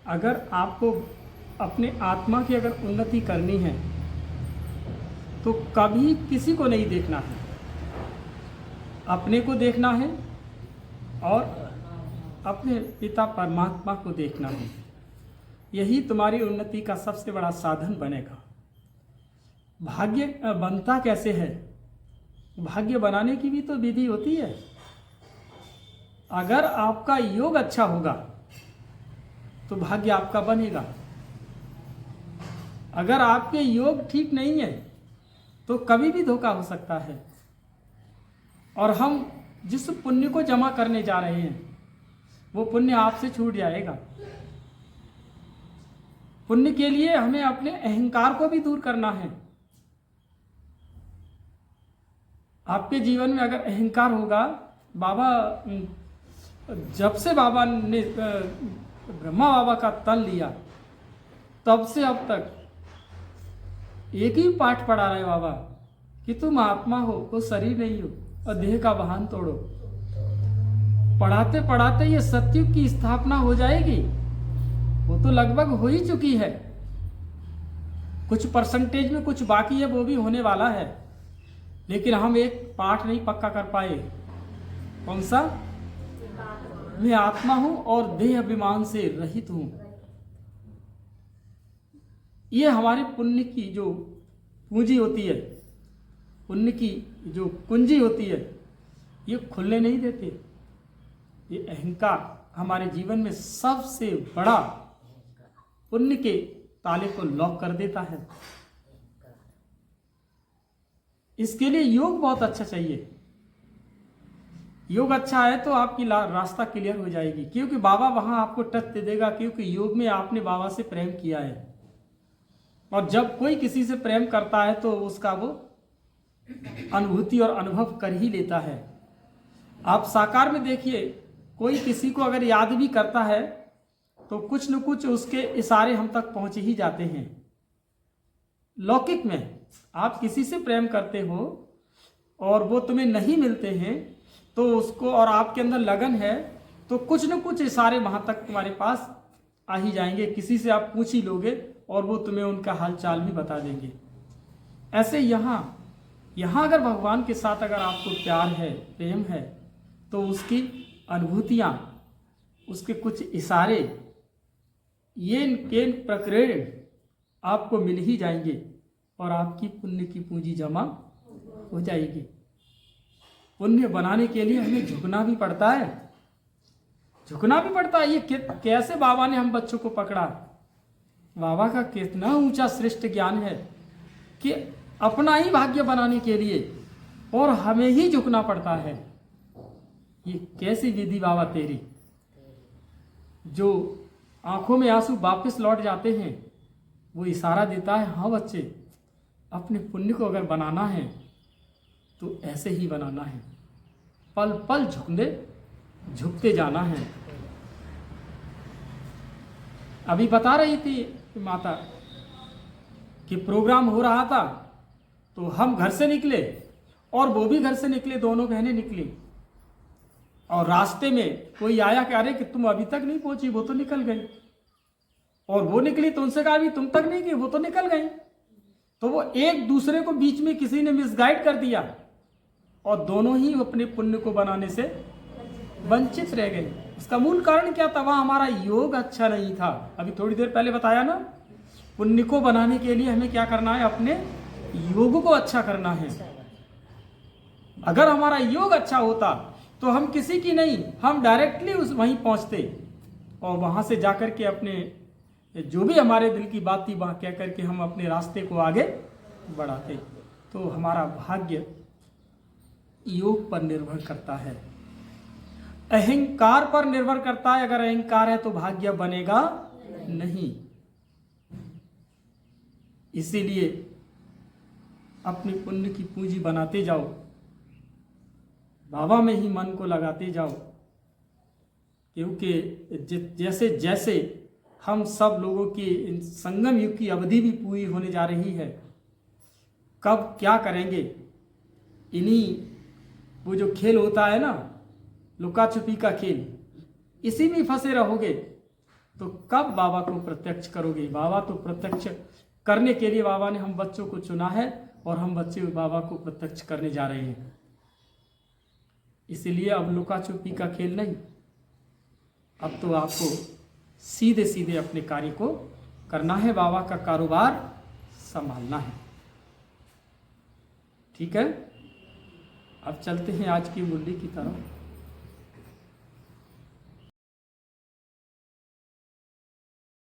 अगर आपको अपने आत्मा की अगर उन्नति करनी है तो कभी किसी को नहीं देखना है, अपने को देखना है और अपने पिता परमात्मा को देखना है। यही तुम्हारी उन्नति का सबसे बड़ा साधन बनेगा। भाग्य बनता कैसे है? भाग्य बनाने की भी तो विधि होती है। अगर आपका योग अच्छा होगा तो भाग्य आपका बनेगा। अगर आपके योग ठीक नहीं है तो कभी भी धोखा हो सकता है। और हम जिस पुण्य को जमा करने जा रहे हैं वो पुण्य आपसे छूट जाएगा। पुण्य के लिए हमें अपने अहंकार को भी दूर करना है। आपके जीवन में अगर अहंकार होगा, बाबा जब से बाबा ने ब्रह्मा बाबा का तन लिया तब से अब तक एक ही पाठ पढ़ा रहे बाबा कि तुम आत्मा हो, वो शरीर नहीं हो और देह का वाहन तोड़ो। पढ़ाते पढ़ाते ये सतयुग की स्थापना हो जाएगी। वो तो लगभग हो ही चुकी है। कुछ परसेंटेज में कुछ बाकी है, वो भी होने वाला है। लेकिन हम एक पाठ नहीं पक्का कर पाए। कौन सा? मैं आत्मा हूं और देह अभिमान से रहित हूं। ये हमारे पुण्य की जो पूंजी होती है, पुण्य की जो कुंजी होती है, ये खुलने नहीं देते। ये अहंकार हमारे जीवन में सबसे बड़ा पुण्य के ताले को लॉक कर देता है। इसके लिए योग बहुत अच्छा चाहिए। योग अच्छा है तो आपकी रास्ता क्लियर हो जाएगी, क्योंकि बाबा वहां आपको टच दे देगा, क्योंकि योग में आपने बाबा से प्रेम किया है। और जब कोई किसी से प्रेम करता है तो उसका वो अनुभूति और अनुभव कर ही लेता है। आप साकार में देखिए, कोई किसी को अगर याद भी करता है तो कुछ न कुछ उसके इशारे हम तक पहुंच ही जाते हैं। लौकिक में आप किसी से प्रेम करते हो और वो तुम्हें नहीं मिलते हैं तो उसको, और आपके अंदर लगन है तो कुछ न कुछ इशारे वहां तक तुम्हारे पास आ ही जाएंगे। किसी से आप पूछ ही लोगे और वो तुम्हें उनका हालचाल भी बता देंगे। ऐसे यहाँ अगर भगवान के साथ अगर आपको प्यार है, प्रेम है, तो उसकी अनुभूतियाँ, उसके कुछ इशारे, ये इनके प्रकरण आपको मिल ही जाएंगे और आपकी पुण्य की पूंजी जमा हो जाएगी। पुण्य बनाने के लिए हमें झुकना भी पड़ता है, झुकना भी पड़ता है। ये कैसे बाबा ने हम बच्चों को पकड़ा। बाबा का कितना ऊंचा श्रेष्ठ ज्ञान है कि अपना ही भाग्य बनाने के लिए और हमें ही झुकना पड़ता है। ये कैसी विधि बाबा तेरी, जो आंखों में आंसू वापस लौट जाते हैं। वो इशारा देता है, हाँ बच्चे, अपने पुण्य को अगर बनाना है तो ऐसे ही बनाना है। पल पल झुकते जाना है। अभी बता रही थी माता कि प्रोग्राम हो रहा था तो हम घर से निकले और वो भी घर से निकले, दोनों बहनें निकली। और रास्ते में कोई आया कि अरे कि तुम अभी तक नहीं पहुंची, वो तो निकल गई। और वो निकली तो उनसे कहा अभी तुम तक नहीं गई, वो तो निकल गई। तो वो एक दूसरे को बीच में किसी ने मिसगाइड कर दिया और दोनों ही अपने पुण्य को बनाने से वंचित रह गए। इसका मूल कारण क्या था? वहां हमारा योग अच्छा नहीं था। अभी थोड़ी देर पहले बताया ना, पुण्य को बनाने के लिए हमें क्या करना है? अपने योग को अच्छा करना है। अगर हमारा योग अच्छा होता तो हम किसी की नहीं, हम डायरेक्टली वहीं पहुंचते और वहां से जाकर के अपने जो भी हमारे दिल की बात थी वहां कह करके हम अपने रास्ते को आगे बढ़ाते। तो हमारा भाग्य योग पर निर्भर करता है, अहंकार पर निर्भर करता है। अगर अहंकार है तो भाग्य बनेगा नहीं। इसीलिए अपनी पुण्य की पूंजी बनाते जाओ, बाबा में ही मन को लगाते जाओ। क्योंकि जैसे जैसे हम सब लोगों की संगम युग की अवधि भी पूरी होने जा रही है, कब क्या करेंगे, इन्हीं वो जो खेल होता है ना, लुका छुपी का खेल, इसी में फंसे रहोगे। तो कब बाबा को प्रत्यक्ष करोगे? बाबा तो प्रत्यक्ष करने के लिए बाबा ने हम बच्चों को चुना है और हम बच्चे बाबा को प्रत्यक्ष करने जा रहे हैं। इसलिए अब लुका छुपी का खेल नहीं, अब तो आपको सीधे सीधे अपने कार्य को करना है, बाबा का कारोबार संभालना है। ठीक है, अब चलते हैं आज की मुरली की तरफ।